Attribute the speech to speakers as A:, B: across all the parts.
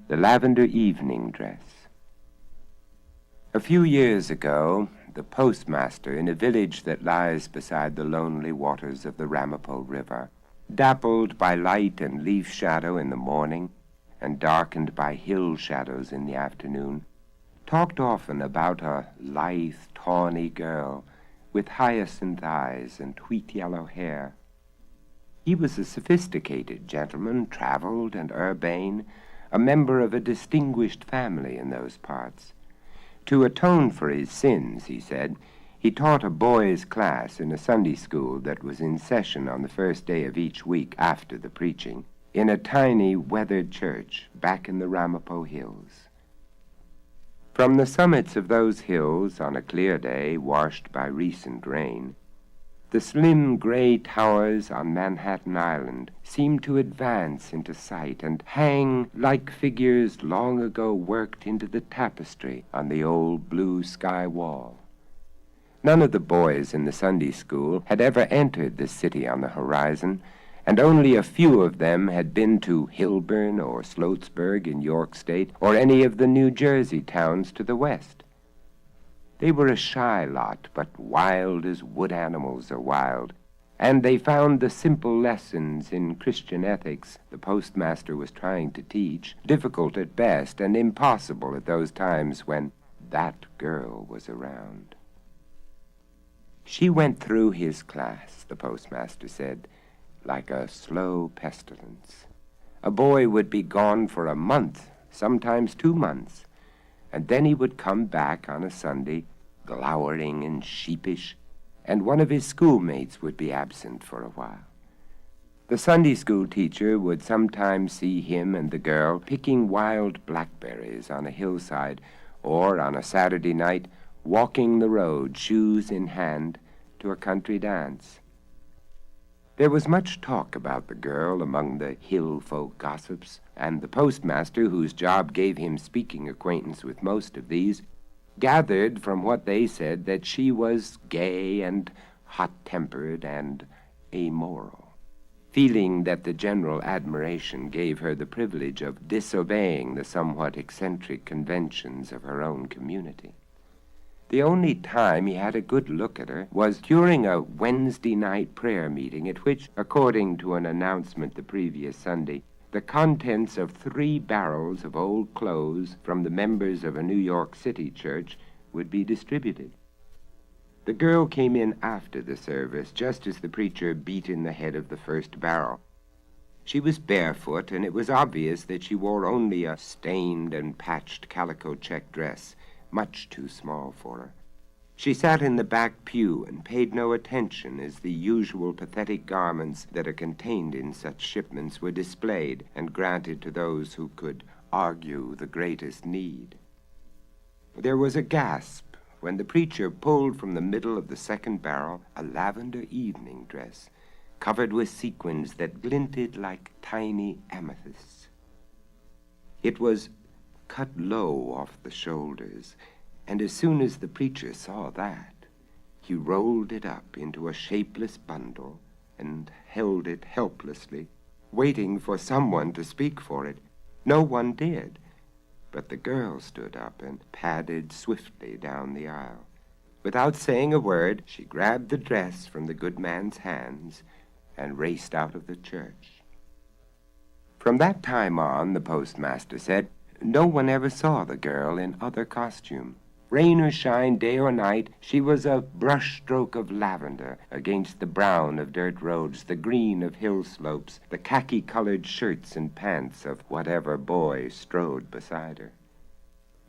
A: The Lavender Evening Dress. A few years ago, the postmaster in a village that lies beside the lonely waters of the Ramapo River, dappled by light and leaf shadow in the morning and darkened by hill shadows in the afternoon, talked often about a lithe, tawny girl with hyacinth eyes and wheat yellow hair. He was a sophisticated gentleman, traveled and urbane, a member of a distinguished family in those parts. To atone for his sins, he said, he taught a boys' class in a Sunday school that was in session on the first day of each week after the preaching, in a tiny, weathered church back in the Ramapo Hills. From the summits of those hills, on a clear day washed by recent rain, the slim gray towers on Manhattan Island seemed to advance into sight and hang like figures long ago worked into the tapestry on the old blue sky wall. None of the boys in the Sunday school had ever entered the city on the horizon, and only a few of them had been to Hilburn or Sloatsburg in York State or any of the New Jersey towns to the west. They were a shy lot, but wild as wood animals are wild, and they found the simple lessons in Christian ethics the postmaster was trying to teach difficult at best and impossible at those times when that girl was around. She went through his class, the postmaster said, like a slow pestilence. A boy would be gone for a month, sometimes 2 months, and then he would come back on a Sunday, glowering and sheepish, and one of his schoolmates would be absent for a while. The Sunday school teacher would sometimes see him and the girl picking wild blackberries on a hillside, or on a Saturday night, walking the road, shoes in hand, to a country dance. There was much talk about the girl among the hill folk gossips, and the postmaster, whose job gave him speaking acquaintance with most of these, gathered from what they said that she was gay and hot-tempered and amoral, feeling that the general admiration gave her the privilege of disobeying the somewhat eccentric conventions of her own community. The only time he had a good look at her was during a Wednesday night prayer meeting at which, according to an announcement the previous Sunday, the contents of 3 barrels of old clothes from the members of a New York City church would be distributed. The girl came in after the service, just as the preacher beat in the head of the first barrel. She was barefoot, and it was obvious that she wore only a stained and patched calico check dress, much too small for her. She sat in the back pew and paid no attention as the usual pathetic garments that are contained in such shipments were displayed and granted to those who could argue the greatest need. There was a gasp when the preacher pulled from the middle of the second barrel a lavender evening dress covered with sequins that glinted like tiny amethysts. It was cut low off the shoulders, and as soon as the preacher saw that, he rolled it up into a shapeless bundle and held it helplessly, waiting for someone to speak for it. No one did, but the girl stood up and padded swiftly down the aisle. Without saying a word, she grabbed the dress from the good man's hands and raced out of the church. From that time on, the postmaster said, no one ever saw the girl in other costume. Rain or shine, day or night, she was a brush-stroke of lavender against the brown of dirt roads, the green of hill slopes, the khaki-colored shirts and pants of whatever boy strode beside her.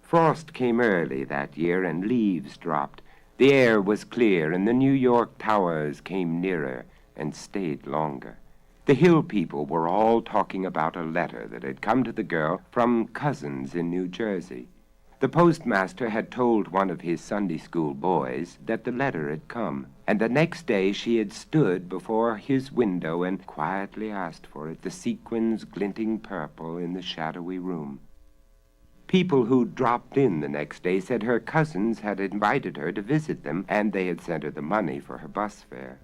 A: Frost came early that year, and leaves dropped. The air was clear, and the New York towers came nearer and stayed longer. The hill people were all talking about a letter that had come to the girl from cousins in New Jersey. The postmaster had told one of his Sunday school boys that the letter had come, and the next day she had stood before his window and quietly asked for it, the sequins glinting purple in the shadowy room. People who dropped in the next day said her cousins had invited her to visit them, and they had sent her the money for her bus fare.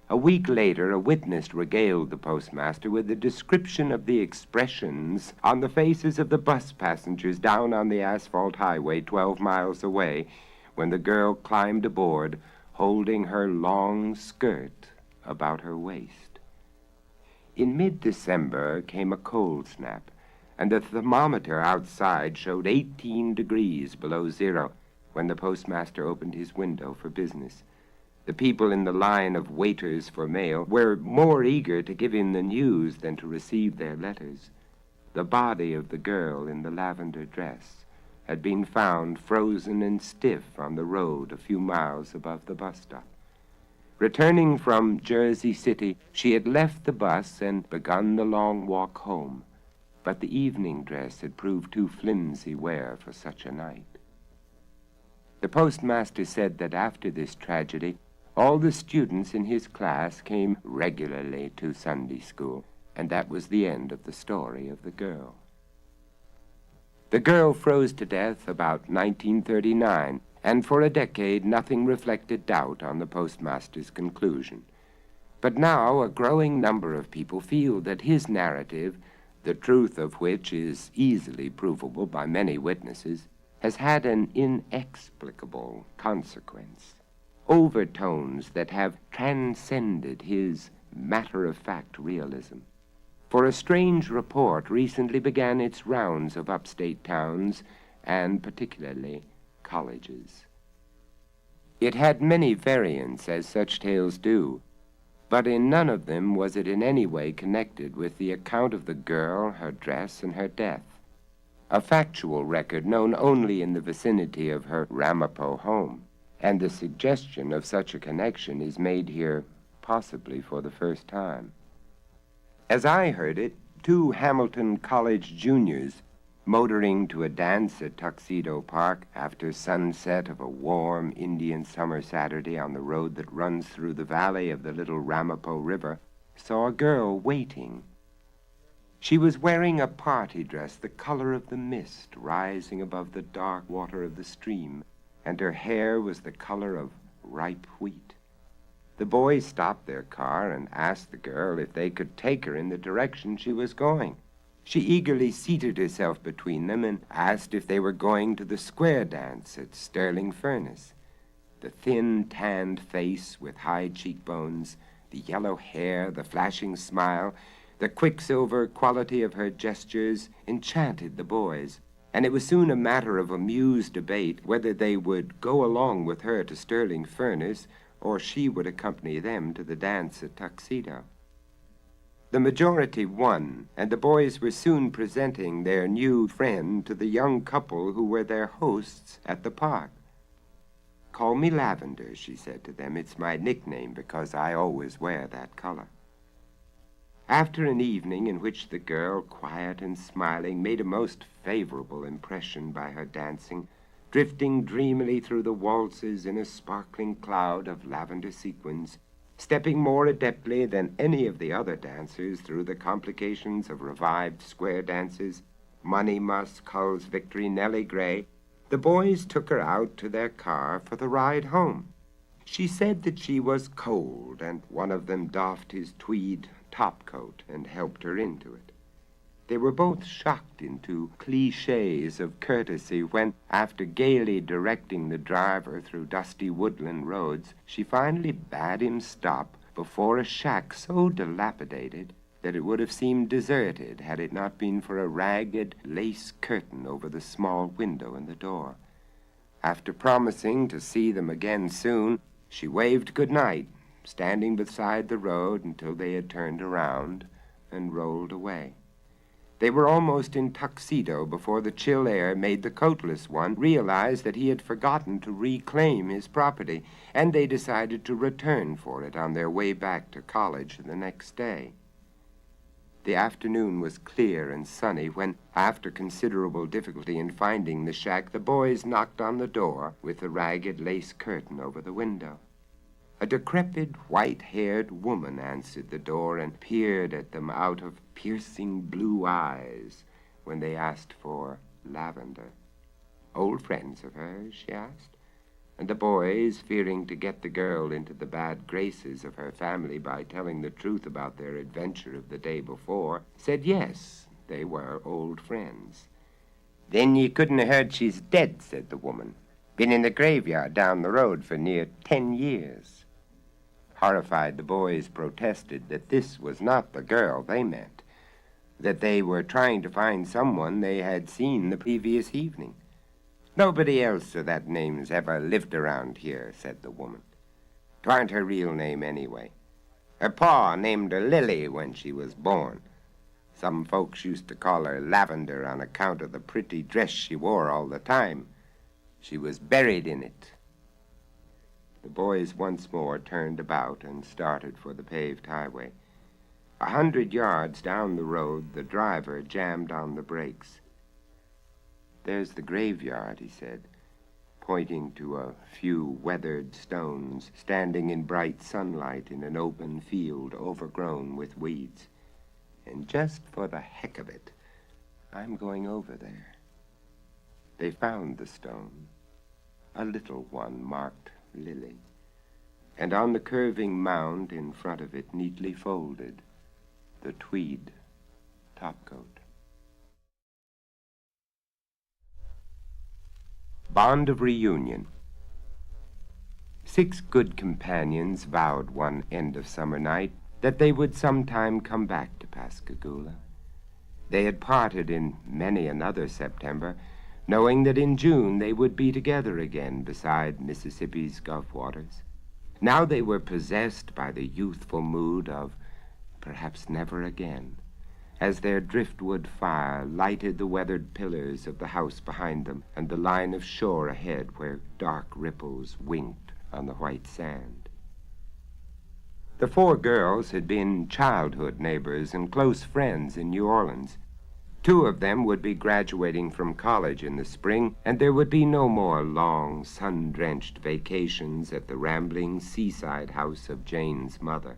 A: A week later, a witness regaled the postmaster with a description of the expressions on the faces of the bus passengers down on the asphalt highway 12 miles away when the girl climbed aboard, holding her long skirt about her waist. In mid-December came a cold snap, and the thermometer outside showed 18 degrees below zero when the postmaster opened his window for business. The people in the line of waiters for mail were more eager to give him the news than to receive their letters. The body of the girl in the lavender dress had been found frozen and stiff on the road a few miles above the bus stop. Returning from Jersey City, she had left the bus and begun the long walk home, but the evening dress had proved too flimsy wear for such a night. The postmaster said that after this tragedy, all the students in his class came regularly to Sunday school, and that was the end of the story of the girl. The girl froze to death about 1939, and for a decade nothing reflected doubt on the postmaster's conclusion. But now a growing number of people feel that his narrative, the truth of which is easily provable by many witnesses, has had an inexplicable consequence. Overtones that have transcended his matter-of-fact realism. For a strange report recently began its rounds of upstate towns, and particularly colleges. It had many variants, as such tales do, but in none of them was it in any way connected with the account of the girl, her dress, and her death. A factual record known only in the vicinity of her Ramapo home. And the suggestion of such a connection is made here possibly for the first time. As I heard it, 2 Hamilton College juniors, motoring to a dance at Tuxedo Park after sunset of a warm Indian summer Saturday on the road that runs through the valley of the little Ramapo River, saw a girl waiting. She was wearing a party dress the color of the mist rising above the dark water of the stream, and her hair was the color of ripe wheat. The boys stopped their car and asked the girl if they could take her in the direction she was going. She eagerly seated herself between them and asked if they were going to the square dance at Sterling Furnace. The thin, tanned face with high cheekbones, the yellow hair, the flashing smile, the quicksilver quality of her gestures enchanted the boys, and it was soon a matter of amused debate whether they would go along with her to Sterling Furnace or she would accompany them to the dance at Tuxedo. The majority won, and the boys were soon presenting their new friend to the young couple who were their hosts at the park. "Call me Lavender," she said to them. "It's my nickname because I always wear that color." After an evening in which the girl, quiet and smiling, made a most favorable impression by her dancing, drifting dreamily through the waltzes in a sparkling cloud of lavender sequins, stepping more adeptly than any of the other dancers through the complications of revived square dances, Money Musk, Hull's Victory, Nellie Gray, the boys took her out to their car for the ride home. She said that she was cold, and one of them doffed his tweed topcoat and helped her into it. They were both shocked into cliches of courtesy when, after gaily directing the driver through dusty woodland roads, she finally bade him stop before a shack so dilapidated that it would have seemed deserted had it not been for a ragged lace curtain over the small window in the door. After promising to see them again soon, she waved good night, standing beside the road until they had turned around and rolled away. They were almost in Tuxedo before the chill air made the coatless one realize that he had forgotten to reclaim his property, and they decided to return for it on their way back to college the next day. The afternoon was clear and sunny when, after considerable difficulty in finding the shack, the boys knocked on the door with the ragged lace curtain over the window. A decrepit, white-haired woman answered the door and peered at them out of piercing blue eyes when they asked for Lavender. "Old friends of hers?" she asked. And the boys, fearing to get the girl into the bad graces of her family by telling the truth about their adventure of the day before, said yes, they were old friends. "Then ye couldn't have heard she's dead," said the woman. "Been in the graveyard down the road for near 10 years. Horrified, the boys protested that this was not the girl they meant, that they were trying to find someone they had seen the previous evening. "Nobody else of that name's ever lived around here," said the woman. "'Twarn't her real name anyway. Her pa named her Lily when she was born. Some folks used to call her Lavender on account of the pretty dress she wore all the time. She was buried in it." The boys once more turned about and started for the paved highway. 100 yards down the road, the driver jammed on the brakes. "There's the graveyard," he said, pointing to a few weathered stones standing in bright sunlight in an open field overgrown with weeds. "And just for the heck of it, I'm going over there." They found the stone, a little one marked Lily, and on the curving mound in front of it, neatly folded, the tweed topcoat. Bond of Reunion. 6 good companions vowed one end of summer night that they would sometime come back to Pascagoula. They had parted in many another September, knowing that in June they would be together again beside Mississippi's Gulf waters. Now they were possessed by the youthful mood of perhaps never again, as their driftwood fire lighted the weathered pillars of the house behind them and the line of shore ahead where dark ripples winked on the white sand. The 4 girls had been childhood neighbors and close friends in New Orleans. 2 of them would be graduating from college in the spring, and there would be no more long, sun-drenched vacations at the rambling seaside house of Jane's mother.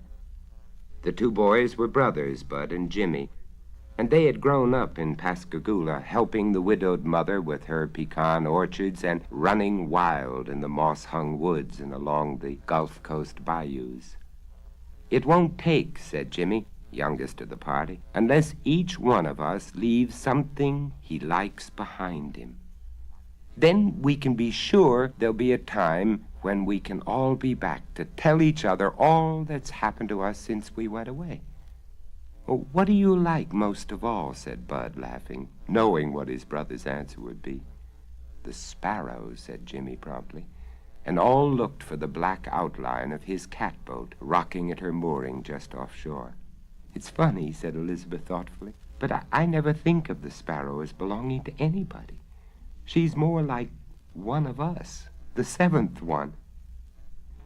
A: The 2 boys were brothers, Bud and Jimmy, and they had grown up in Pascagoula, helping the widowed mother with her pecan orchards and running wild in the moss-hung woods and along the Gulf Coast bayous. "It won't take," said Jimmy, youngest of the party, "unless each one of us leaves something he likes behind him. Then we can be sure there'll be a time when we can all be back to tell each other all that's happened to us since we went away." "Oh, what do you like most of all?" said Bud, laughing, knowing what his brother's answer would be. "The sparrows," said Jimmy promptly, and all looked for the black outline of his catboat rocking at her mooring just offshore. "It's funny," said Elizabeth thoughtfully, "but I never think of the sparrow as belonging to anybody. She's more like one of us, the 7th one.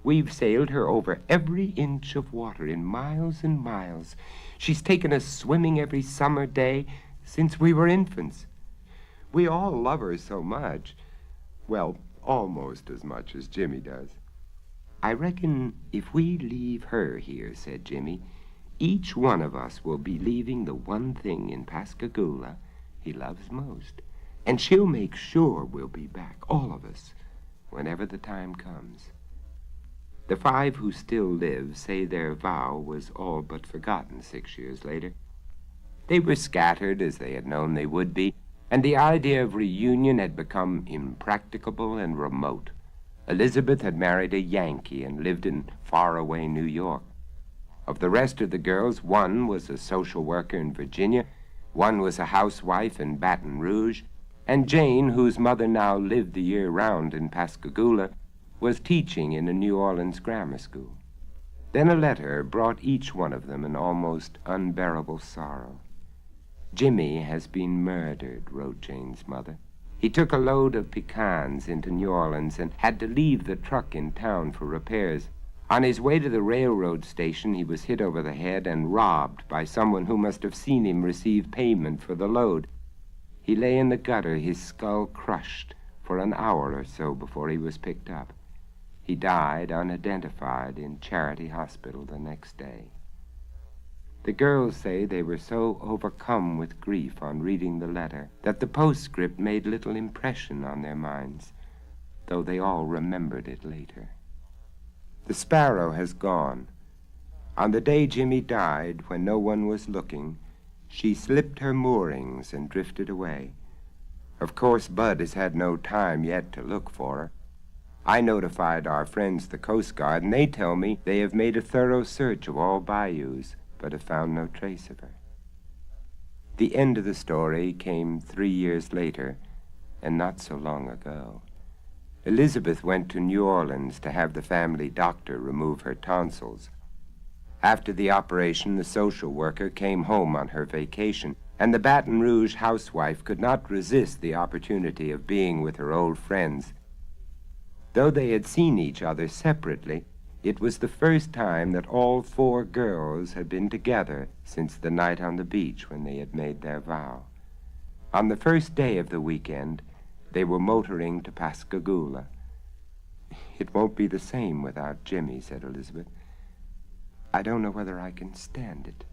A: We've sailed her over every inch of water in miles and miles. She's taken us swimming every summer day since we were infants. We all love her so much. Well, almost as much as Jimmy does." "I reckon if we leave her here," said Jimmy, "each one of us will be leaving the one thing in Pascagoula he loves most. And she'll make sure we'll be back, all of us, whenever the time comes." The 5 who still live say their vow was all but forgotten 6 years later. They were scattered as they had known they would be, and the idea of reunion had become impracticable and remote. Elizabeth had married a Yankee and lived in faraway New York. Of the rest of the girls, 1 was a social worker in Virginia, 1 was a housewife in Baton Rouge, and Jane, whose mother now lived the year round in Pascagoula, was teaching in a New Orleans grammar school. Then a letter brought each one of them an almost unbearable sorrow. "Jimmy has been murdered," wrote Jane's mother. "He took a load of pecans into New Orleans and had to leave the truck in town for repairs. On his way to the railroad station, he was hit over the head and robbed by someone who must have seen him receive payment for the load. He lay in the gutter, his skull crushed, for an hour or so before he was picked up. He died unidentified in Charity Hospital the next day." The girls say they were so overcome with grief on reading the letter that the postscript made little impression on their minds. though they all remembered it later. The Sparrow has gone. On the day Jimmy died, when no one was looking, she slipped her moorings and drifted away. Of course, Bud has had no time yet to look for her. I notified our friends, the Coast Guard, and they tell me they have made a thorough search of all bayous, but have found no trace of her. The end of the story came 3 years later, and not so long ago. Elizabeth went to New Orleans to have the family doctor remove her tonsils. After the operation, the social worker came home on her vacation, and the Baton Rouge housewife could not resist the opportunity of being with her old friends. Though they had seen each other separately, it was the first time that all 4 girls had been together since the night on the beach when they had made their vow. On the first day of the weekend, they were motoring to Pascagoula. "It won't be the same without Jimmy," said Elizabeth. "I don't know whether I can stand it."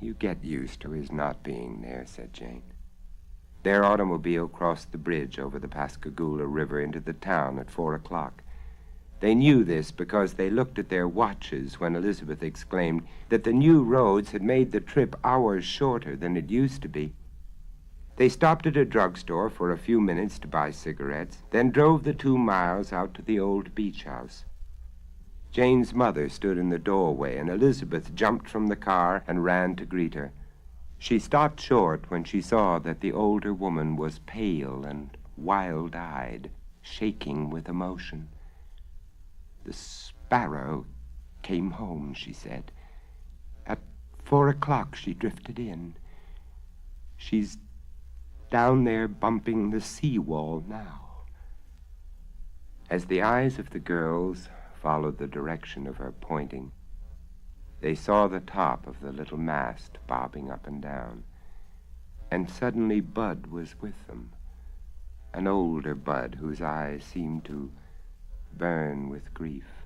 A: "You get used to his not being there," said Jane. Their automobile crossed the bridge over the Pascagoula River into the town at 4 o'clock. They knew this because they looked at their watches when Elizabeth exclaimed that the new roads had made the trip hours shorter than it used to be. They stopped at a drugstore for a few minutes to buy cigarettes, then drove the 2 miles out to the old beach house. Jane's mother stood in the doorway, and Elizabeth jumped from the car and ran to greet her. She stopped short when she saw that the older woman was pale and wild-eyed, shaking with emotion. "The Sparrow came home," she said. "At 4 o'clock she drifted in. She's down there bumping the seawall now." As the eyes of the girls followed the direction of her pointing, they saw the top of the little mast bobbing up and down, and suddenly Bud was with them, an older Bud whose eyes seemed to burn with grief.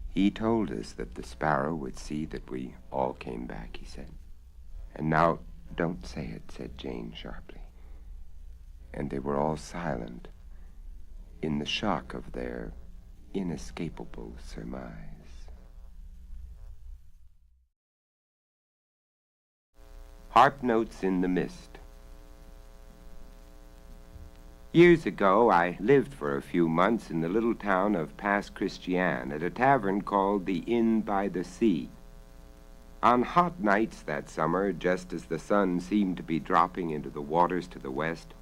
A: "He told us that the Sparrow would see that we all came back," he said. "And now, don't say it," said Jane sharply. And they were all silent in the shock of their inescapable surmise. Harp Notes in the Mist. Years ago, I lived for a few months in the little town of Pass Christian at a tavern called the Inn by the Sea. On hot nights that summer, just as the sun seemed to be dropping into the waters to the west,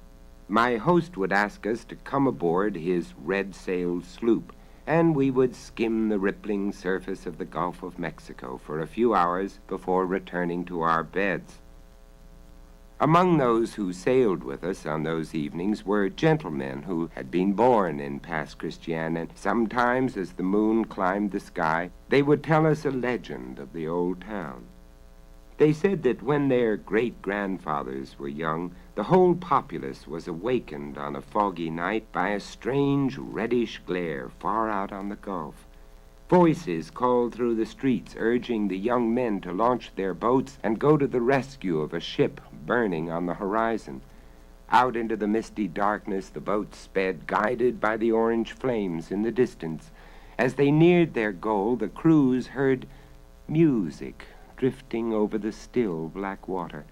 A: my host would ask us to come aboard his red-sailed sloop, and we would skim the rippling surface of the Gulf of Mexico for a few hours before returning to our beds. Among those who sailed with us on those evenings were gentlemen who had been born in Pass Christian, and sometimes as the moon climbed the sky, they would tell us a legend of the old town. They said that when their great-grandfathers were young, the whole populace was awakened on a foggy night by a strange reddish glare far out on the Gulf. Voices called through the streets, urging the young men to launch their boats and go to the rescue of a ship burning on the horizon. Out into the misty darkness the boats sped, guided by the orange flames in the distance. As they neared their goal, the crews heard music drifting over the still black water.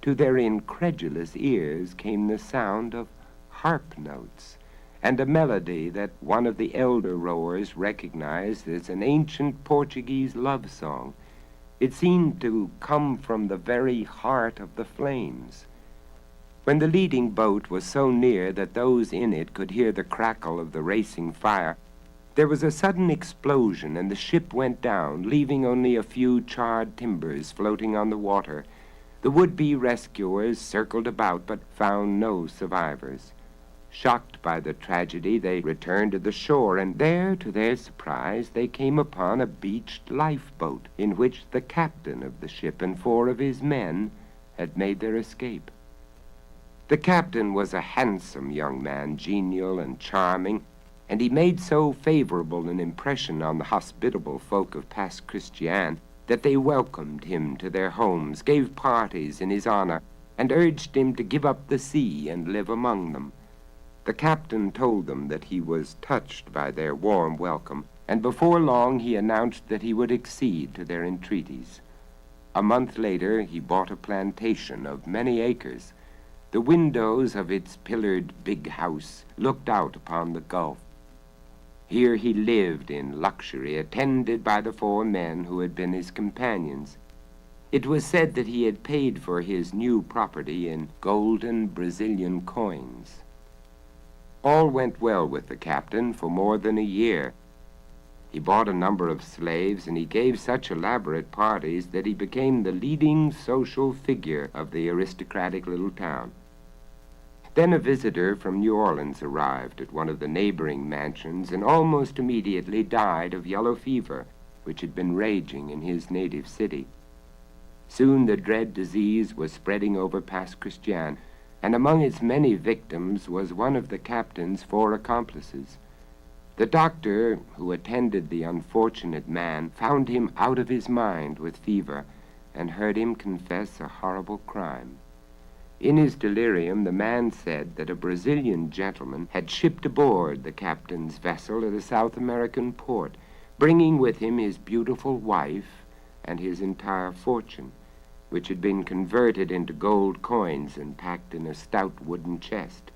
A: To their incredulous ears came the sound of harp notes, and a melody that one of the elder rowers recognized as an ancient Portuguese love song. It seemed to come from the very heart of the flames. When the leading boat was so near that those in it could hear the crackle of the racing fire, there was a sudden explosion, and the ship went down, leaving only a few charred timbers floating on the water. The would-be rescuers circled about, but found no survivors. Shocked by the tragedy, they returned to the shore, and there, to their surprise, they came upon a beached lifeboat in which the captain of the ship and 4 of his men had made their escape. The captain was a handsome young man, genial and charming, and he made so favorable an impression on the hospitable folk of Pass Christian that they welcomed him to their homes, gave parties in his honor, and urged him to give up the sea and live among them. The captain told them that he was touched by their warm welcome, and before long he announced that he would accede to their entreaties. A month later he bought a plantation of many acres. The windows of its pillared big house looked out upon the Gulf. Here he lived in luxury, attended by the 4 men who had been his companions. It was said that he had paid for his new property in golden Brazilian coins. All went well with the captain for more than a year. He bought a number of slaves, and he gave such elaborate parties that he became the leading social figure of the aristocratic little town. Then a visitor from New Orleans arrived at one of the neighboring mansions and almost immediately died of yellow fever, which had been raging in his native city. Soon the dread disease was spreading over Pas Christian, and among its many victims was one of the captain's 4 accomplices. The doctor who attended the unfortunate man found him out of his mind with fever and heard him confess a horrible crime. In his delirium, the man said that a Brazilian gentleman had shipped aboard the captain's vessel at a South American port, bringing with him his beautiful wife and his entire fortune, which had been converted into gold coins and packed in a stout wooden chest.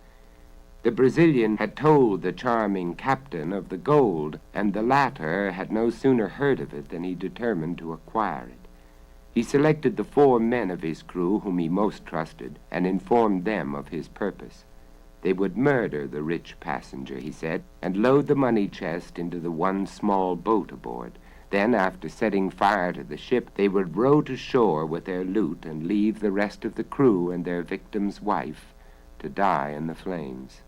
A: The Brazilian had told the charming captain of the gold, and the latter had no sooner heard of it than he determined to acquire it. He selected the 4 men of his crew whom he most trusted, and informed them of his purpose. They would murder the rich passenger, he said, and load the money chest into the one small boat aboard. Then, after setting fire to the ship, they would row to shore with their loot and leave the rest of the crew and their victim's wife to die in the flames.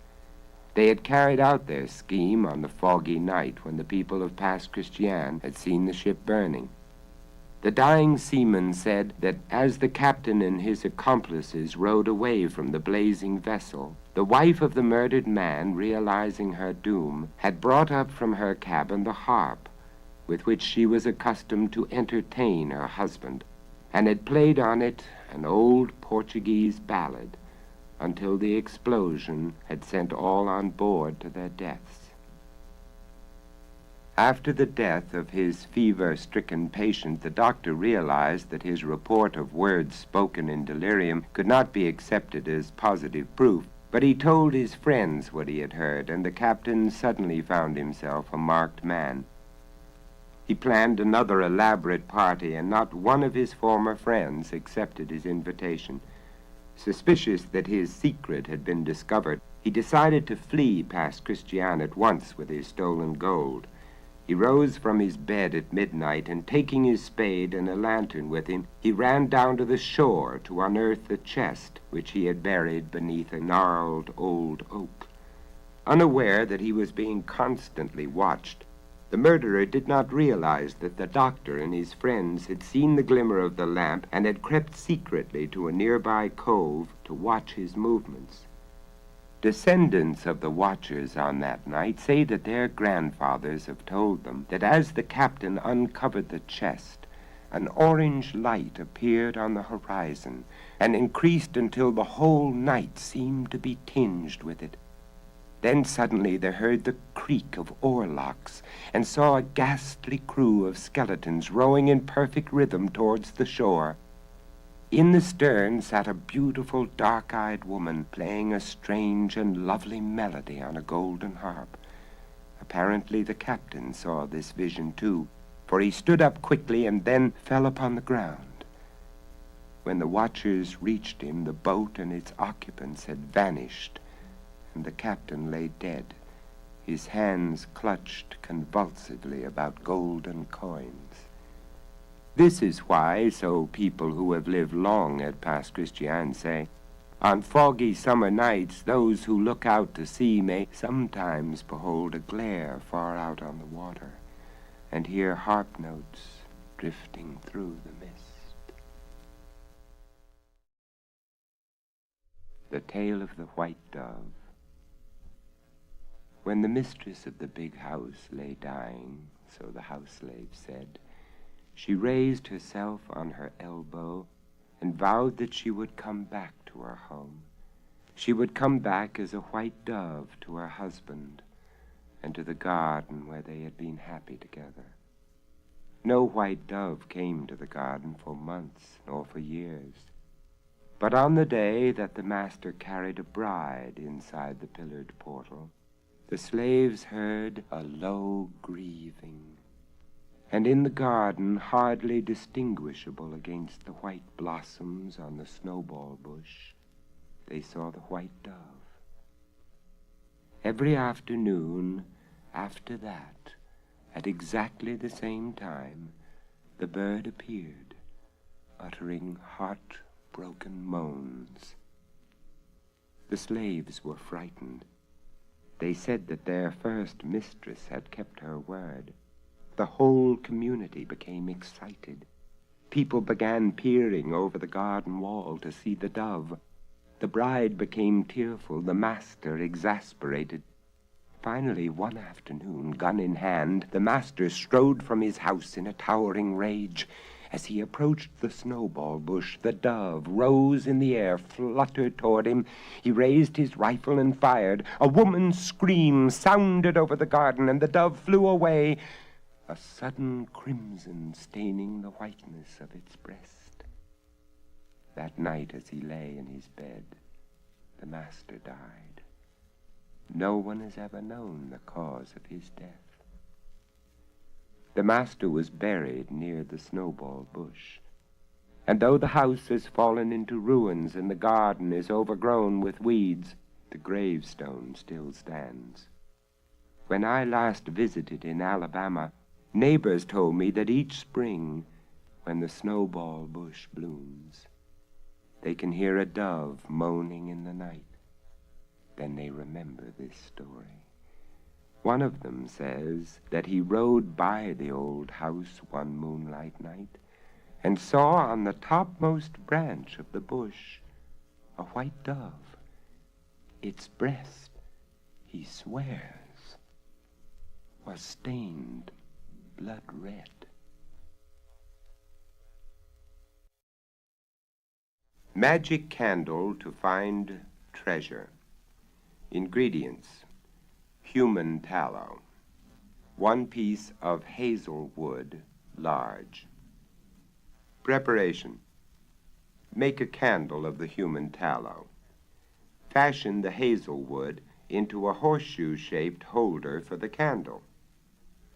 A: They had carried out their scheme on the foggy night when the people of Pas Christian had seen the ship burning. The dying seaman said that as the captain and his accomplices rowed away from the blazing vessel, the wife of the murdered man, realizing her doom, had brought up from her cabin the harp with which she was accustomed to entertain her husband, and had played on it an old Portuguese ballad until the explosion had sent all on board to their deaths. After the death of his fever-stricken patient, the doctor realized that his report of words spoken in delirium could not be accepted as positive proof, but he told his friends what he had heard, and the captain suddenly found himself a marked man. He planned another elaborate party, and not one of his former friends accepted his invitation. Suspicious that his secret had been discovered, he decided to flee Pas Christian at once with his stolen gold. He rose from his bed at midnight, and taking his spade and a lantern with him, he ran down to the shore to unearth the chest which he had buried beneath a gnarled old oak. Unaware that he was being constantly watched, the murderer did not realize that the doctor and his friends had seen the glimmer of the lamp and had crept secretly to a nearby cove to watch his movements. Descendants of the watchers on that night say that their grandfathers have told them that as the captain uncovered the chest, an orange light appeared on the horizon and increased until the whole night seemed to be tinged with it. Then suddenly they heard the creak of oarlocks and saw a ghastly crew of skeletons rowing in perfect rhythm towards the shore. In the stern sat a beautiful dark-eyed woman playing a strange and lovely melody on a golden harp. Apparently the captain saw this vision too, for he stood up quickly and then fell upon the ground. When the watchers reached him, the boat and its occupants had vanished, and the captain lay dead, his hands clutched convulsively about golden coins. This is why, so people who have lived long at Pas Christian say, on foggy summer nights those who look out to sea may sometimes behold a glare far out on the water, and hear harp notes drifting through the mist. The Tale of the White Dove. When the mistress of the big house lay dying, so the house slave said, she raised herself on her elbow and vowed that she would come back to her home. she would come back as a white dove to her husband and to the garden where they had been happy together. No white dove came to the garden for months nor for years. But on the day that the master carried a bride inside the pillared portal, the slaves heard a low grieving, and in the garden, hardly distinguishable against the white blossoms on the snowball bush, they saw the white dove. Every afternoon after that, at exactly the same time, the bird appeared, uttering heart-broken moans. The slaves were frightened. They said that their first mistress had kept her word. The whole community became excited. People began peering over the garden wall to see the dove. The bride became tearful, the master exasperated. Finally, one afternoon, gun in hand, the master strode from his house in a towering rage. As he approached the snowball bush, the dove rose in the air, fluttered toward him. He raised his rifle and fired. A woman's scream sounded over the garden, and the dove flew away, a sudden crimson staining the whiteness of its breast. That night, as he lay in his bed, the master died. No one has ever known the cause of his death. The master was buried near the snowball bush, and though the house has fallen into ruins and the garden is overgrown with weeds, the gravestone still stands. When I last visited in Alabama, neighbors told me that each spring, when the snowball bush blooms, they can hear a dove moaning in the night. Then they remember this story. One of them says that he rode by the old house one moonlight night and saw on the topmost branch of the bush a white dove. Its breast, he swears, was stained blood red. Magic candle to find treasure. Ingredients: human tallow, 1 piece of hazel wood, large. Preparation: make a candle of the human tallow. Fashion the hazel wood into a horseshoe-shaped holder for the candle.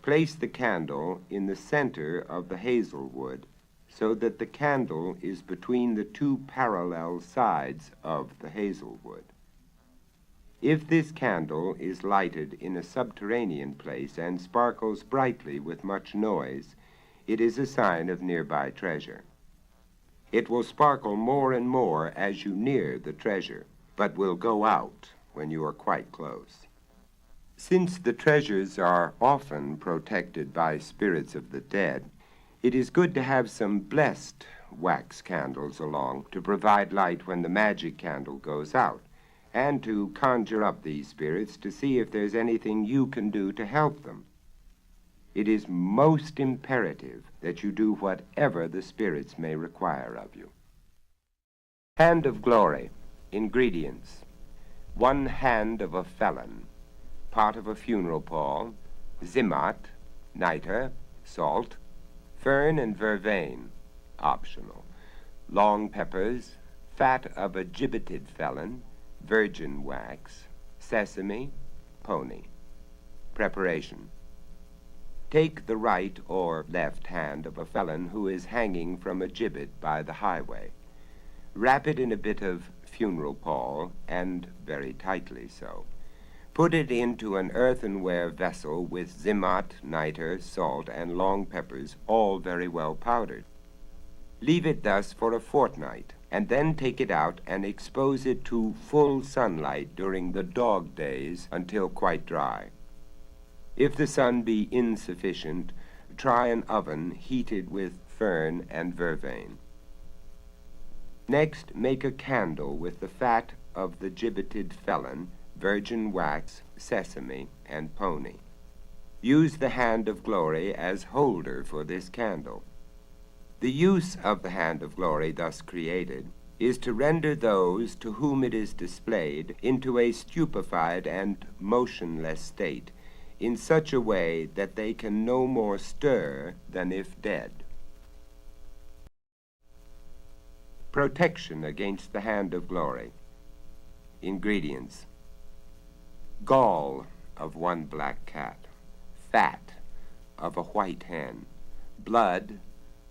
A: Place the candle in the center of the hazel wood so that the candle is between the 2 parallel sides of the hazel wood. If this candle is lighted in a subterranean place and sparkles brightly with much noise, it is a sign of nearby treasure. It will sparkle more and more as you near the treasure, but will go out when you are quite close. Since the treasures are often protected by spirits of the dead, it is good to have some blessed wax candles along to provide light when the magic candle goes out, and to conjure up these spirits to see if there's anything you can do to help them. It is most imperative that you do whatever the spirits may require of you. Hand of glory. Ingredients: 1 hand of a felon, part of a funeral pall, zimat, niter, salt, fern and vervain, optional, long peppers, fat of a gibbeted felon, virgin wax, sesame, pony. Preparation: take the right or left hand of a felon who is hanging from a gibbet by the highway. Wrap it in a bit of funeral pall, and very tightly so. Put it into an earthenware vessel with zimat, niter, salt, and long peppers, all very well powdered. Leave it thus for a fortnight, and then take it out and expose it to full sunlight during the dog days until quite dry. If the sun be insufficient, try an oven heated with fern and vervain. Next, make a candle with the fat of the gibbeted felon, virgin wax, sesame, and pony. Use the hand of glory as holder for this candle. The use of the hand of glory thus created is to render those to whom it is displayed into a stupefied and motionless state, in such a way that they can no more stir than if dead. Protection against the hand of glory. Ingredients: gall of 1 black cat, fat of a white hen, blood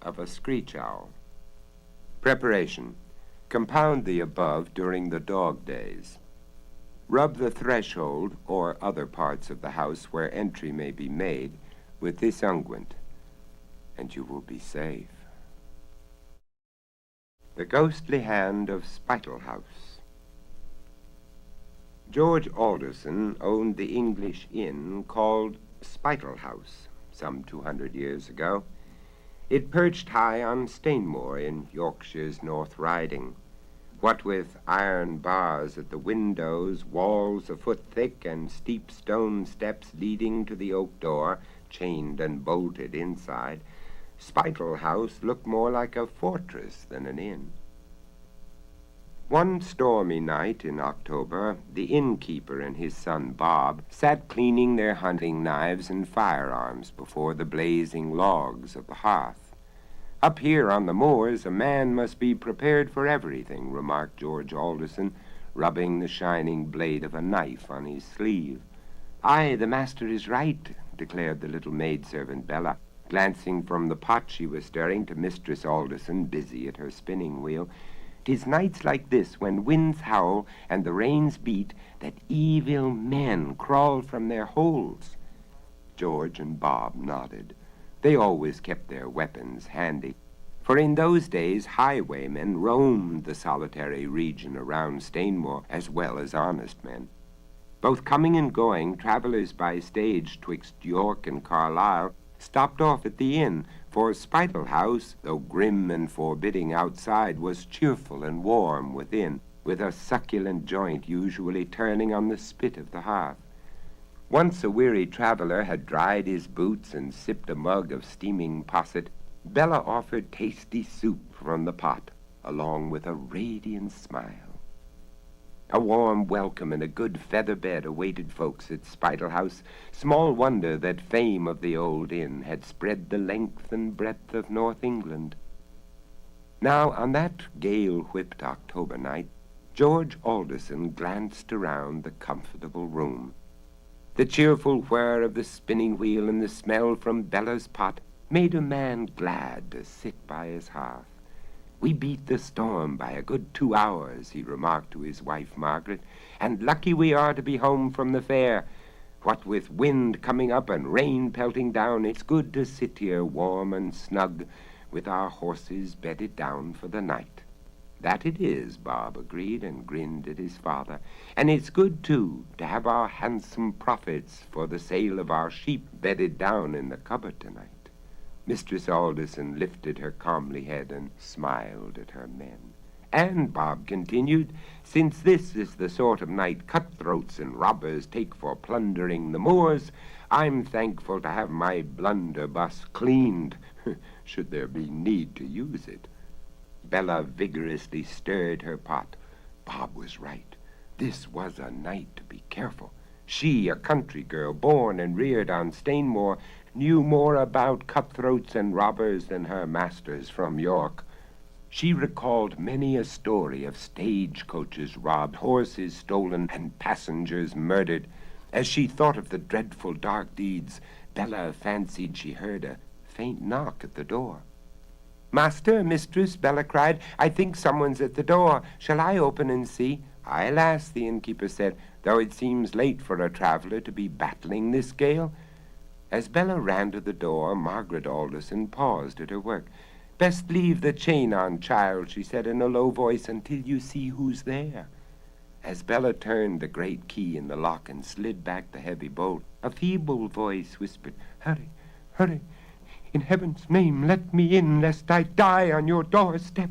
A: of a screech owl. Preparation: compound the above during the dog days. Rub the threshold or other parts of the house where entry may be made with this unguent, and you will be safe. The Ghostly Hand of Spital House. George Alderson owned the English inn called Spital House some 200 years ago. It perched high on Stainmore in Yorkshire's North Riding. What with iron bars at the windows, walls a foot thick, and steep stone steps leading to the oak door, chained and bolted inside, Spital House looked more like a fortress than an inn. One stormy night in October, the innkeeper and his son Bob sat cleaning their hunting knives and firearms before the blazing logs of the hearth. "Up here on the moors, a man must be prepared for everything," remarked George Alderson, rubbing the shining blade of a knife on his sleeve. "Aye, the master is right," declared the little maidservant Bella, glancing from the pot she was stirring to Mistress Alderson, busy at her spinning wheel. "'Tis nights like this, when winds howl and the rains beat, that evil men crawl from their holes." George and Bob nodded. They always kept their weapons handy, for in those days highwaymen roamed the solitary region around Stainmore as well as honest men. Both coming and going, travelers by stage twixt York and Carlisle stopped off at the inn, for Spital House, though grim and forbidding outside, was cheerful and warm within, with a succulent joint usually turning on the spit of the hearth. Once a weary traveler had dried his boots and sipped a mug of steaming posset, Bella offered tasty soup from the pot, along with a radiant smile. A warm welcome and a good feather bed awaited folks at Spital House. Small wonder that fame of the old inn had spread the length and breadth of North England. Now, on that gale-whipped October night, George Alderson glanced around the comfortable room. The cheerful whir of the spinning wheel and the smell from Bella's pot made a man glad to sit by his hearth. "We beat the storm by a good 2 hours," he remarked to his wife Margaret, "and lucky we are to be home from the fair. What with wind coming up and rain pelting down, it's good to sit here warm and snug, with our horses bedded down for the night." "That it is," Bob agreed, and grinned at his father. "And it's good, too, to have our handsome profits for the sale of our sheep bedded down in the cupboard tonight." Mistress Alderson lifted her comely head and smiled at her men. "And," Bob continued, "since this is the sort of night cutthroats and robbers take for plundering the moors, I'm thankful to have my blunderbuss cleaned, should there be need to use it." Bella vigorously stirred her pot. Bob was right. This was a night to be careful. She, a country girl, born and reared on Stainmore, knew more about cutthroats and robbers than her masters from York. She recalled many a story of stagecoaches robbed, horses stolen, and passengers murdered. As she thought of the dreadful dark deeds, Bella fancied she heard a faint knock at the door. "Master, mistress," Bella cried, "I think someone's at the door. Shall I open and see?" "Aye, lass," the innkeeper said, "though it seems late for a traveller to be battling this gale." As Bella ran to the door, Margaret Alderson paused at her work. "Best leave the chain on, child," she said in a low voice, "until you see who's there." As Bella turned the great key in the lock and slid back the heavy bolt, a feeble voice whispered, "Hurry, hurry. In heaven's name, let me in, lest I die on your doorstep."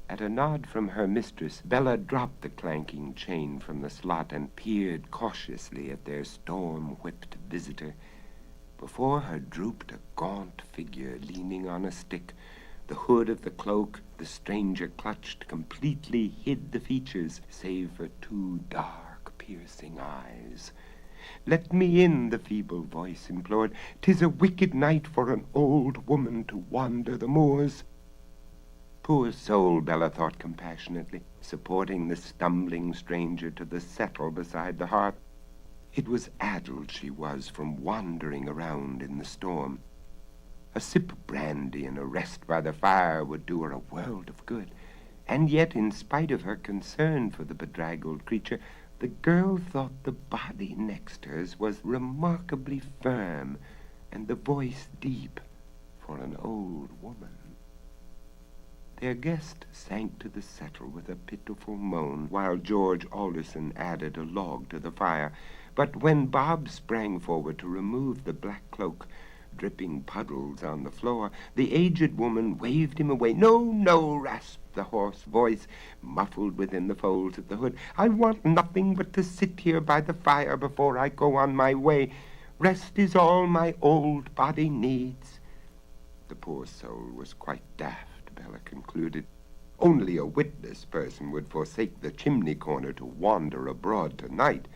A: At a nod from her mistress, Bella dropped the clanking chain from the slot and peered cautiously at their storm-whipped visitor. Before her drooped a gaunt figure leaning on a stick, the The hood of the cloak the stranger clutched completely hid the features, save for two dark, piercing eyes. "Let me in," the feeble voice implored. "'Tis a wicked night for an old woman to wander the moors." Poor soul, Bella thought compassionately, supporting the stumbling stranger to the settle beside the hearth. It was addled she was from wandering around in the storm. A sip of brandy and a rest by the fire would do her a world of good. And yet, in spite of her concern for the bedraggled creature, the girl thought the body next hers was remarkably firm, and the voice deep for an old woman. Their guest sank to the settle with a pitiful moan, while George Alderson added a log to the fire. But when Bob sprang forward to remove the black cloak, dripping puddles on the floor, the aged woman waved him away. "No, no," rasped the hoarse voice, muffled within the folds of the hood. "I want nothing but to sit here by the fire before I go on my way. Rest is all my old body needs." The poor soul was quite daft, Bella concluded. Only a witless person would forsake the chimney corner to wander abroad tonight.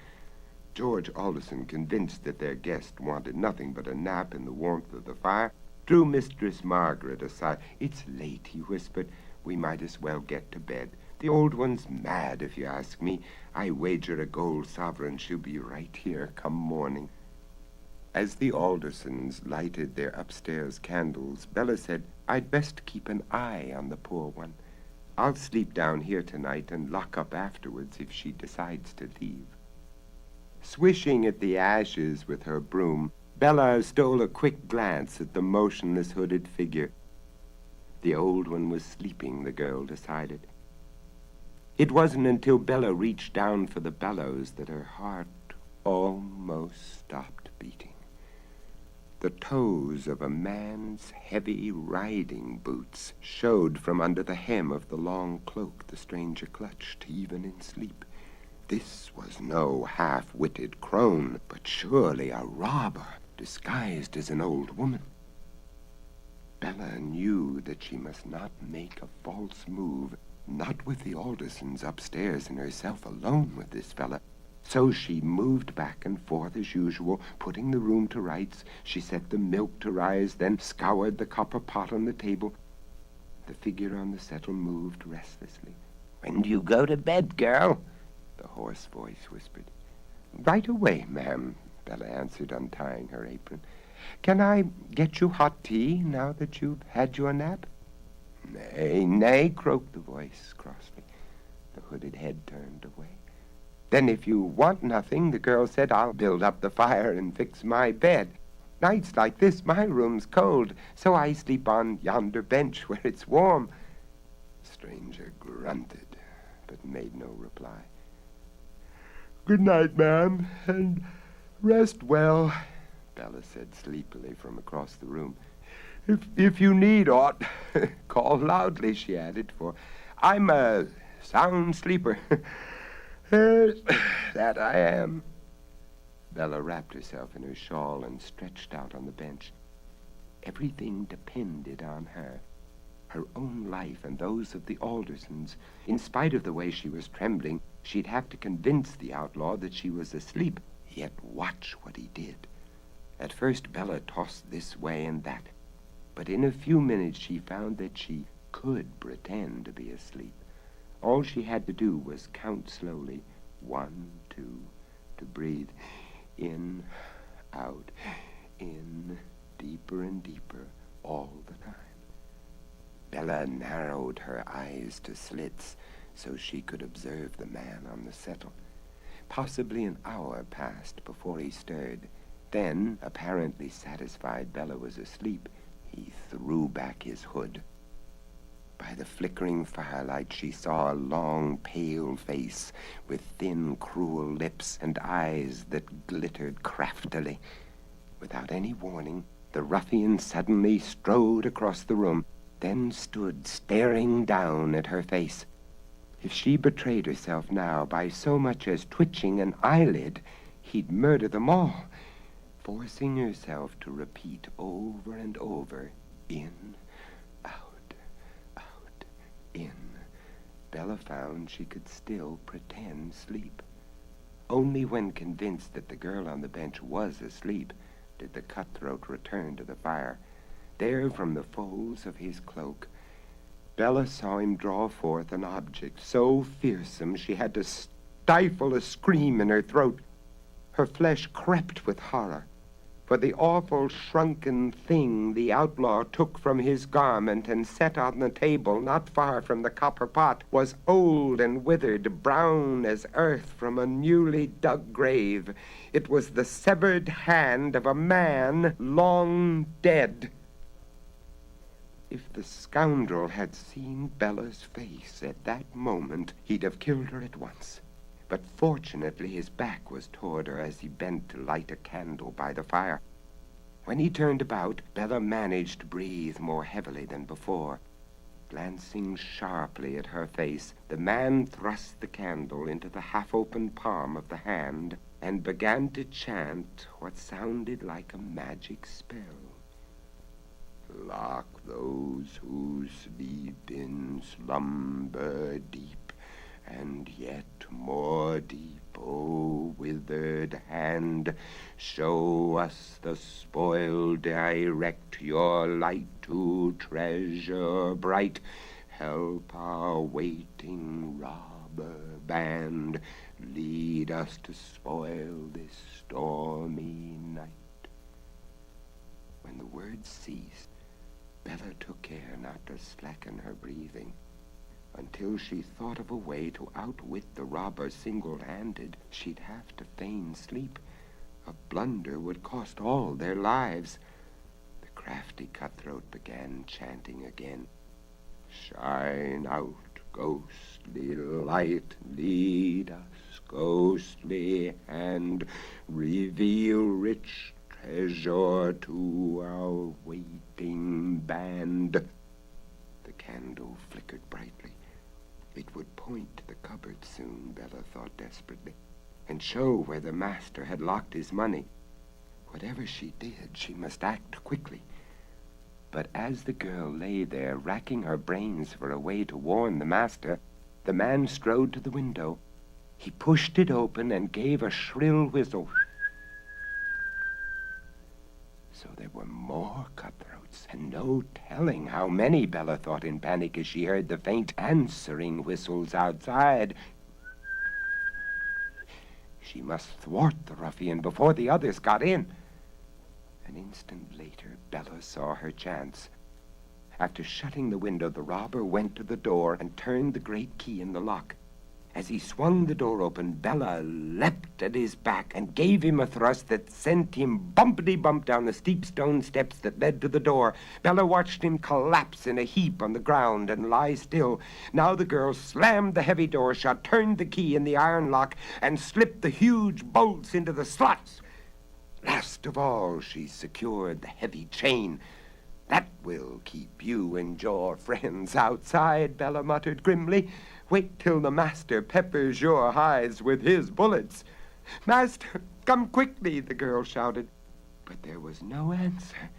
A: George Alderson, convinced that their guest wanted nothing but a nap in the warmth of the fire, drew Mistress Margaret aside. "It's late," he whispered. "We might as well get to bed. The old one's mad, if you ask me. I wager a gold sovereign she'll be right here come morning." As the Aldersons lighted their upstairs candles, Bella said, "I'd best keep an eye on the poor one. I'll sleep down here tonight and lock up afterwards if she decides to leave." Swishing at the ashes with her broom, Bella stole a quick glance at the motionless hooded figure. The old one was sleeping, the girl decided. It wasn't until Bella reached down for the bellows that her heart almost stopped beating. The toes of a man's heavy riding boots showed from under the hem of the long cloak the stranger clutched, even in sleep. This was no half-witted crone, but surely a robber disguised as an old woman. Bella knew that she must not make a false move, not with the Aldersons upstairs and herself alone with this fella. So she moved back and forth as usual, putting the room to rights. She set the milk to rise, then scoured the copper pot on the table. The figure on the settle moved restlessly. "When do you go to bed, girl?" the hoarse voice whispered. "Right away, ma'am," Bella answered, untying her apron. "Can I get you hot tea now that you've had your nap?" "Nay, nay," croaked the voice crossly. The hooded head turned away. "Then if you want nothing," the girl said, "I'll build up the fire and fix my bed. Nights like this, my room's cold, so I sleep on yonder bench where it's warm." The stranger grunted, but made no reply. "Good night, ma'am, and rest well," Bella said sleepily from across the room. If you need aught, call loudly," she added, "for I'm a sound sleeper." "That I am." Bella wrapped herself in her shawl and stretched out on the bench. Everything depended on her. Her own life and those of the Aldersons. In spite of the way she was trembling, she'd have to convince the outlaw that she was asleep, yet watch what he did. At first Bella tossed this way and that, but in a few minutes she found that she could pretend to be asleep. All she had to do was count slowly, 1, 2, to breathe in, out, in, deeper and deeper, all the time. Bella narrowed her eyes to slits so she could observe the man on the settle. Possibly an hour passed before he stirred. Then, apparently satisfied Bella was asleep, he threw back his hood. By the flickering firelight, she saw a long, pale face with thin, cruel lips and eyes that glittered craftily. Without any warning, the ruffian suddenly strode across the room, then stood staring down at her face. If she betrayed herself now by so much as twitching an eyelid, he'd murder them all, forcing herself to repeat over and over, in, out, in, Bella found she could still pretend sleep. Only when convinced that the girl on the bench was asleep did the cutthroat return to the fire. There, from the folds of his cloak, Bella saw him draw forth an object so fearsome she had to stifle a scream in her throat. Her flesh crept with horror, for the awful shrunken thing the outlaw took from his garment and set on the table not far from the copper pot was old and withered, brown as earth from a newly dug grave. It was the severed hand of a man long dead. If the scoundrel had seen Bella's face at that moment, he'd have killed her at once. But fortunately his back was toward her as he bent to light a candle by the fire. When he turned about, Bella managed to breathe more heavily than before. Glancing sharply at her face, the man thrust the candle into the half-open palm of the hand and began to chant what sounded like a magic spell. Lock those who sleep in slumber deep, and yet more deep, O withered hand, show us the spoil, direct your light to treasure bright, help our waiting robber band, lead us to spoil this stormy night. When the words ceased, Bella took care not to slacken her breathing. Until she thought of a way to outwit the robber single-handed, she'd have to feign sleep. A blunder would cost all their lives. The crafty cutthroat began chanting again. Shine out, ghostly light, lead us, ghostly hand, reveal rich treasure to our waiting band. The candle flickered brightly. It would point to the cupboard soon, Bella thought desperately, and show where the master had locked his money. Whatever she did, she must act quickly. But as the girl lay there, racking her brains for a way to warn the master, the man strode to the window. He pushed it open and gave a shrill whistle. So there were more cutthroats, and no telling how many, Bella thought in panic as she heard the faint answering whistles outside. She must thwart the ruffian before the others got in. An instant later, Bella saw her chance. After shutting the window, the robber went to the door and turned the great key in the lock. As he swung the door open, Bella leapt at his back and gave him a thrust that sent him bumpity-bump down the steep stone steps that led to the door. Bella watched him collapse in a heap on the ground and lie still. Now the girl slammed the heavy door shut, turned the key in the iron lock, and slipped the huge bolts into the slots. Last of all, she secured the heavy chain. That will keep you and your friends outside, Bella muttered grimly. Wait till the master peppers your hides with his bullets. Master, come quickly, the girl shouted. But there was no answer.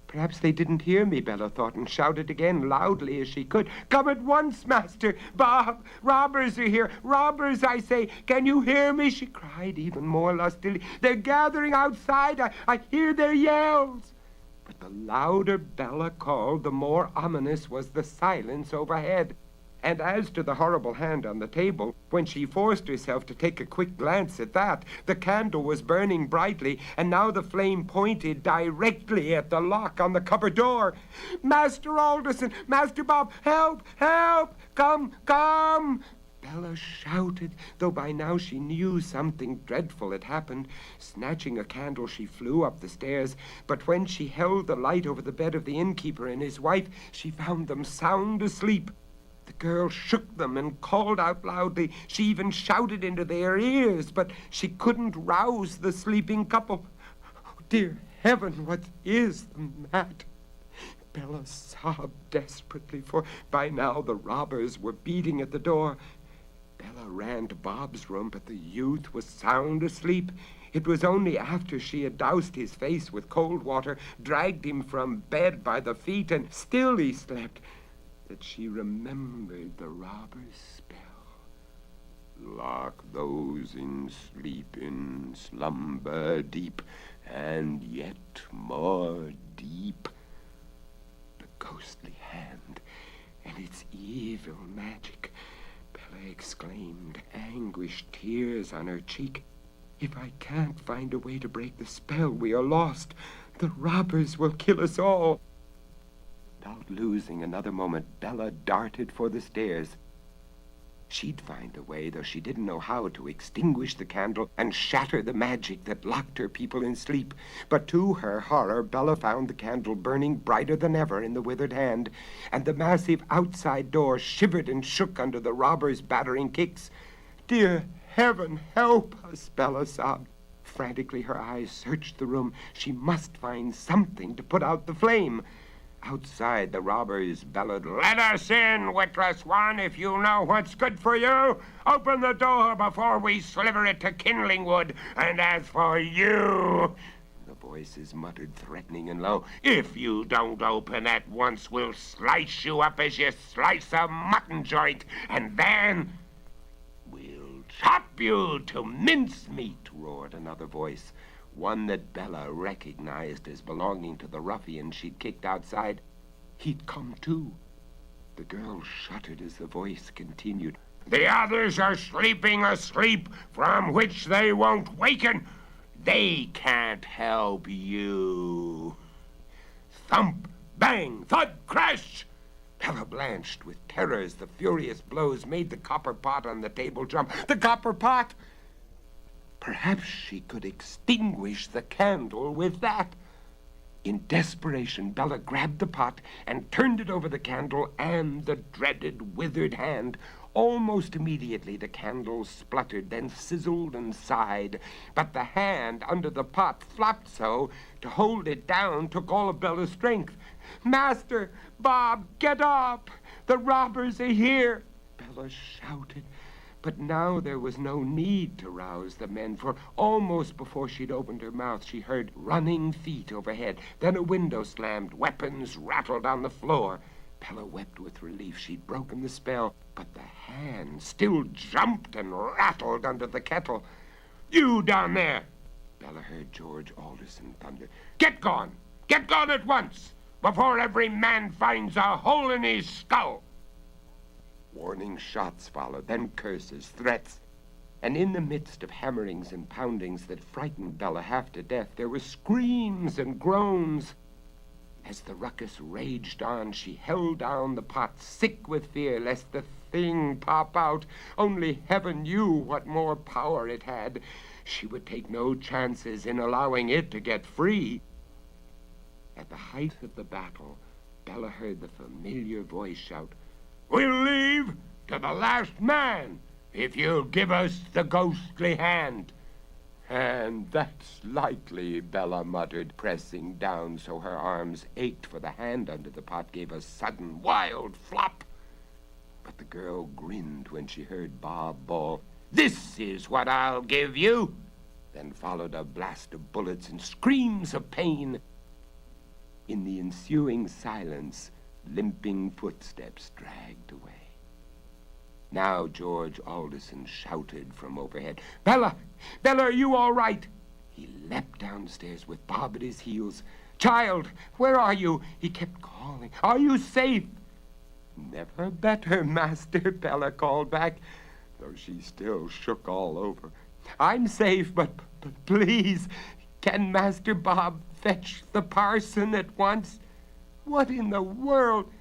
A: Perhaps they didn't hear me, Bella thought, and shouted again, loudly as she could. Come at once, master. Bob, robbers are here. Robbers, I say. Can you hear me? She cried even more lustily. They're gathering outside. I hear their yells. But the louder Bella called, the more ominous was the silence overhead. And as to the horrible hand on the table, when she forced herself to take a quick glance at that, the candle was burning brightly, and now the flame pointed directly at the lock on the cupboard door. Master Alderson, Master Bob, help, help, come, come! Bella shouted, though by now she knew something dreadful had happened. Snatching a candle, she flew up the stairs, but when she held the light over the bed of the innkeeper and his wife, she found them sound asleep. The girl shook them and called out loudly. She even shouted into their ears, but she couldn't rouse the sleeping couple. Oh, dear heaven, what is the matter? Bella sobbed desperately, for by now the robbers were beating at the door. Bella ran to Bob's room, but the youth was sound asleep. It was only after she had doused his face with cold water, dragged him from bed by the feet, and still he slept. that she remembered the robber's spell. Lock those in sleep, in slumber deep, and yet more deep. The ghostly hand and its evil magic. Bella exclaimed, anguished tears on her cheek. If I can't find a way to break the spell, we are lost. The robbers will kill us all. Without losing another moment, Bella darted for the stairs. She'd find a way, though she didn't know how, to extinguish the candle and shatter the magic that locked her people in sleep. But to her horror, Bella found the candle burning brighter than ever in the withered hand, and the massive outside door shivered and shook under the robber's battering kicks. Dear heaven, help us, Bella sobbed. Frantically, her eyes searched the room. She must find something to put out the flame. Outside, the robbers bellowed, "Let us in, witless one, if you know what's good for you. Open the door before we sliver it to kindling wood. And as for you," the voices muttered, threatening and low, "if you don't open at once, we'll slice you up as you slice a mutton joint, and then we'll chop you to mincemeat," roared another voice, one that Bella recognized as belonging to the ruffian she'd kicked outside. He'd come too. The girl shuddered as the voice continued, "The others are sleeping a sleep from which they won't waken. They can't help you." Thump, bang, thud, crash! Bella blanched with terror as the furious blows made the copper pot on the table jump. The copper pot! Perhaps she could extinguish the candle with that. In desperation, Bella grabbed the pot and turned it over the candle and the dreaded withered hand. Almost immediately, the candle spluttered, then sizzled and sighed. But the hand under the pot flopped so, to hold it down took all of Bella's strength. "Master, Bob, get up! The robbers are here!" Bella shouted. But now there was no need to rouse the men, for almost before she'd opened her mouth, she heard running feet overhead. Then a window slammed, weapons rattled on the floor. Bella wept with relief. She'd broken the spell, but the hand still jumped and rattled under the kettle. "You down there!" Bella heard George Alderson thunder. "Get gone! Get gone at once, before every man finds a hole in his skull!" Warning shots followed, then curses, threats. And in the midst of hammerings and poundings that frightened Bella half to death, there were screams and groans. As the ruckus raged on, she held down the pot, sick with fear lest the thing pop out. Only heaven knew what more power it had. She would take no chances in allowing it to get free. At the height of the battle, Bella heard the familiar voice shout, "We'll leave to the last man if you'll give us the ghostly hand." "And that's likely," Bella muttered, pressing down so her arms ached, for the hand under the pot gave a sudden wild flop. But the girl grinned when she heard Bob bawl, "This is what I'll give you!" Then followed a blast of bullets and screams of pain. In the ensuing silence, limping footsteps dragged away. Now George Alderson shouted from overhead, "Bella! Bella, are you all right?" He leapt downstairs with Bob at his heels. "Child, where are you?" He kept calling. "Are you safe?" "Never better, Master," Bella called back, though she still shook all over. "I'm safe, but please, can Master Bob fetch the parson at once?" "What in the world?"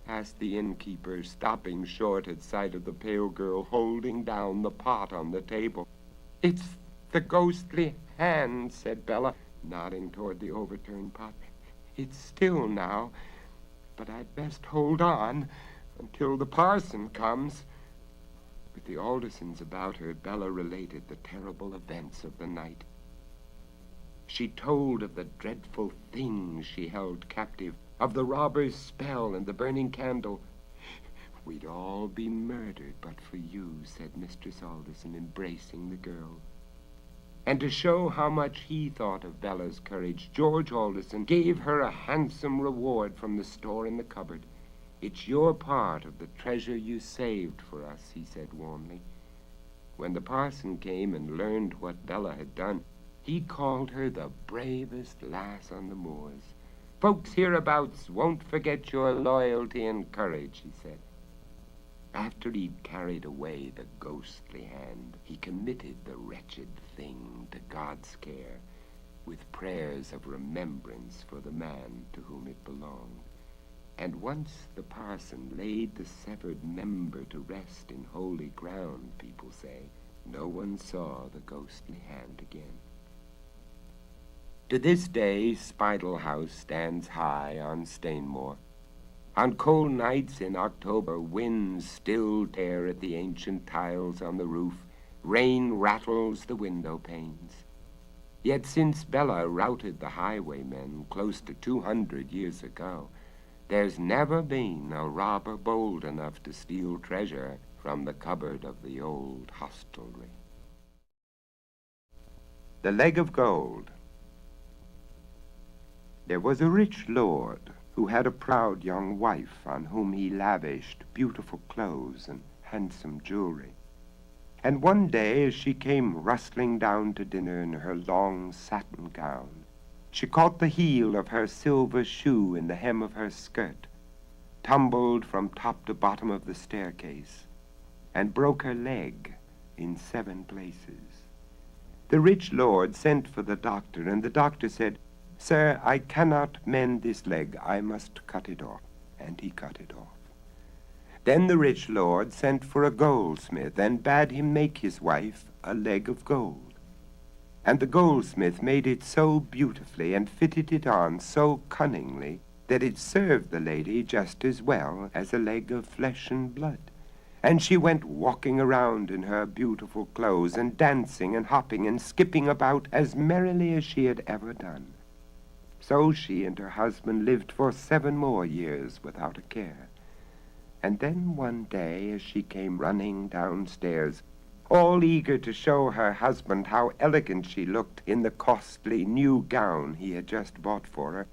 A: asked the innkeeper, stopping short at sight of the pale girl holding down the pot on the table. "It's the ghostly hand," said Bella, nodding toward the overturned pot. "It's still now, but I'd best hold on until the parson comes." With the Aldersons about her, Bella related the terrible events of the night. She told of the dreadful things she held captive, of the robber's spell and the burning candle. "We'd all be murdered but for you," said Mistress Alderson, embracing the girl. And to show how much he thought of Bella's courage, George Alderson gave her a handsome reward from the store in the cupboard. It's your part of the treasure you saved for us, he said warmly. When the parson came and learned what Bella had done, he called her the bravest lass on the moors. Folks hereabouts won't forget your loyalty and courage, he said. After he'd carried away the ghostly hand, he committed the wretched thing to God's care, with prayers of remembrance for the man to whom it belonged. And once the parson laid the severed member to rest in holy ground, people say, no one saw the ghostly hand again. To this day, Spital House stands high on Stainmore. On cold nights in October, winds still tear at the ancient tiles on the roof. Rain rattles the window panes. Yet since Bella routed the highwaymen close to 200 years ago, there's never been a robber bold enough to steal treasure from the cupboard of the old hostelry. The Leg of Gold. There was a rich lord who had a proud young wife on whom he lavished beautiful clothes and handsome jewelry. And one day, as she came rustling down to dinner in her long satin gown, she caught the heel of her silver shoe in the hem of her skirt, tumbled from top to bottom of the staircase, and broke her leg in 7 places. The rich lord sent for the doctor, and the doctor said, "Sir, I cannot mend this leg. I must cut it off." And he cut it off. Then the rich lord sent for a goldsmith and bade him make his wife a leg of gold. And the goldsmith made it so beautifully and fitted it on so cunningly that it served the lady just as well as a leg of flesh and blood. And she went walking around in her beautiful clothes and dancing and hopping and skipping about as merrily as she had ever done. So she and her husband lived for 7 more years without a care. And then one day, as she came running downstairs, all eager to show her husband how elegant she looked in the costly new gown he had just bought for her,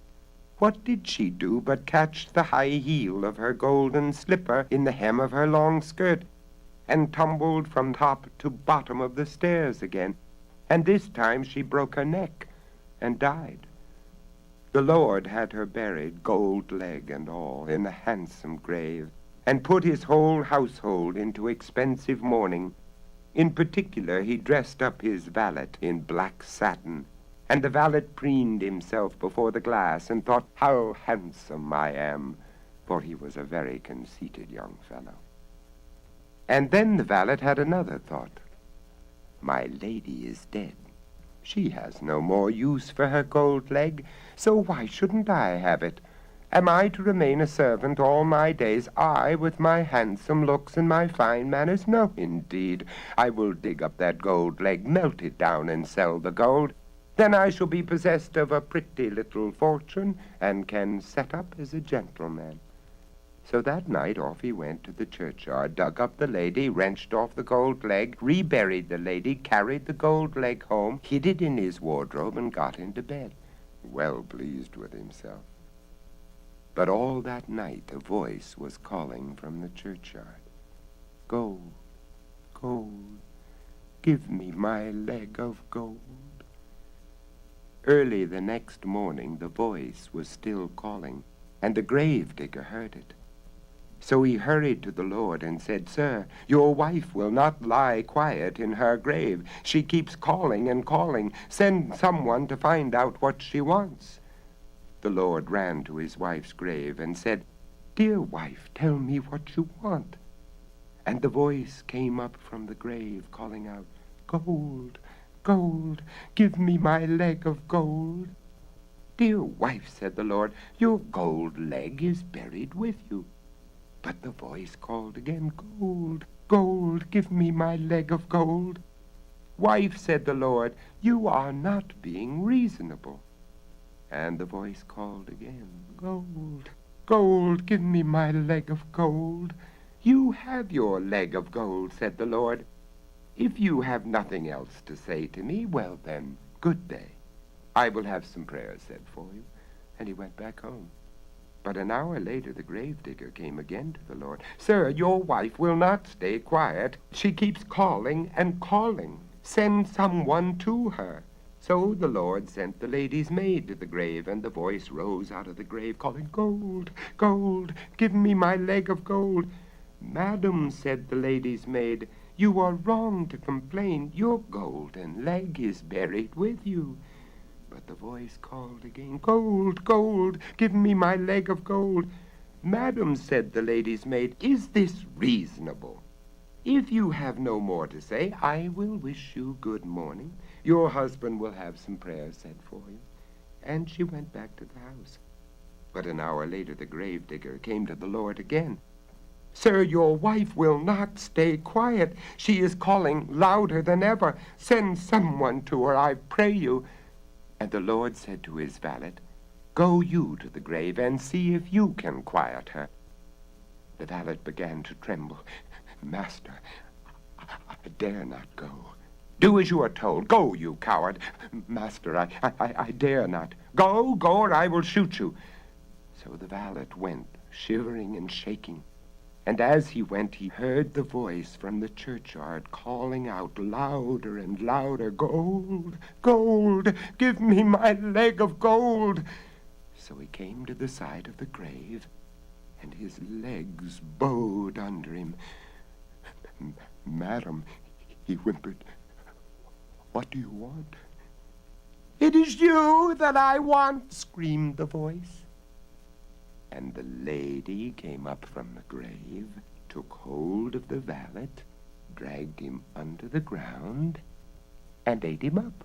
A: what did she do but catch the high heel of her golden slipper in the hem of her long skirt, and tumbled from top to bottom of the stairs again, and this time she broke her neck and died. The Lord had her buried, gold leg and all, in a handsome grave, and put his whole household into expensive mourning. In particular, he dressed up his valet in black satin, and the valet preened himself before the glass and thought, "How handsome I am," for he was a very conceited young fellow. And then the valet had another thought. "My lady is dead. She has no more use for her gold leg, so why shouldn't I have it? Am I to remain a servant all my days, I, with my handsome looks and my fine manners? No, indeed. I will dig up that gold leg, melt it down, and sell the gold. Then I shall be possessed of a pretty little fortune, and can set up as a gentleman." So that night off he went to the churchyard, dug up the lady, wrenched off the gold leg, reburied the lady, carried the gold leg home, hid it in his wardrobe, and got into bed, well pleased with himself. But all that night a voice was calling from the churchyard, "Gold, gold, give me my leg of gold." Early the next morning the voice was still calling, and the grave digger heard it. So he hurried to the Lord and said, "Sir, your wife will not lie quiet in her grave. She keeps calling and calling. Send someone to find out what she wants." The Lord ran to his wife's grave and said, "Dear wife, tell me what you want." And the voice came up from the grave, calling out, "Gold, gold, give me my leg of gold." "Dear wife," said the Lord, "your gold leg is buried with you." But the voice called again, "Gold, gold, give me my leg of gold." "Wife," said the Lord, "you are not being reasonable." And the voice called again, "Gold, gold, give me my leg of gold." "You have your leg of gold," said the Lord. "If you have nothing else to say to me, well then, good day. I will have some prayers said for you." And he went back home. But an hour later the gravedigger came again to the Lord. "Sir, your wife will not stay quiet. She keeps calling and calling. Send someone to her." So the Lord sent the lady's maid to the grave, and the voice rose out of the grave, calling, "Gold, gold, give me my leg of gold." "Madam," said the lady's maid, "you are wrong to complain. Your golden leg is buried with you." But the voice called again, "Gold, gold, give me my leg of gold." "Madam," said the lady's maid, "is this reasonable? If you have no more to say, I will wish you good morning. Your husband will have some prayers said for you." And she went back to the house. But an hour later the gravedigger came to the Lord again. "Sir, your wife will not stay quiet. She is calling louder than ever. Send someone to her, I pray you." And the Lord said to his valet, "Go you to the grave and see if you can quiet her." The valet began to tremble. "Master, I dare not go." "Do as you are told. Go, you coward." "Master, I dare not." Go, or I will shoot you." So the valet went, shivering and shaking. And as he went, he heard the voice from the churchyard calling out louder and louder, "Gold, gold, give me my leg of gold." So he came to the side of the grave, and his legs bowed under him. "Madam," he whimpered, "what do you want?" "It is you that I want," screamed the voice. And the lady came up from the grave, took hold of the valet, dragged him under the ground, and ate him up.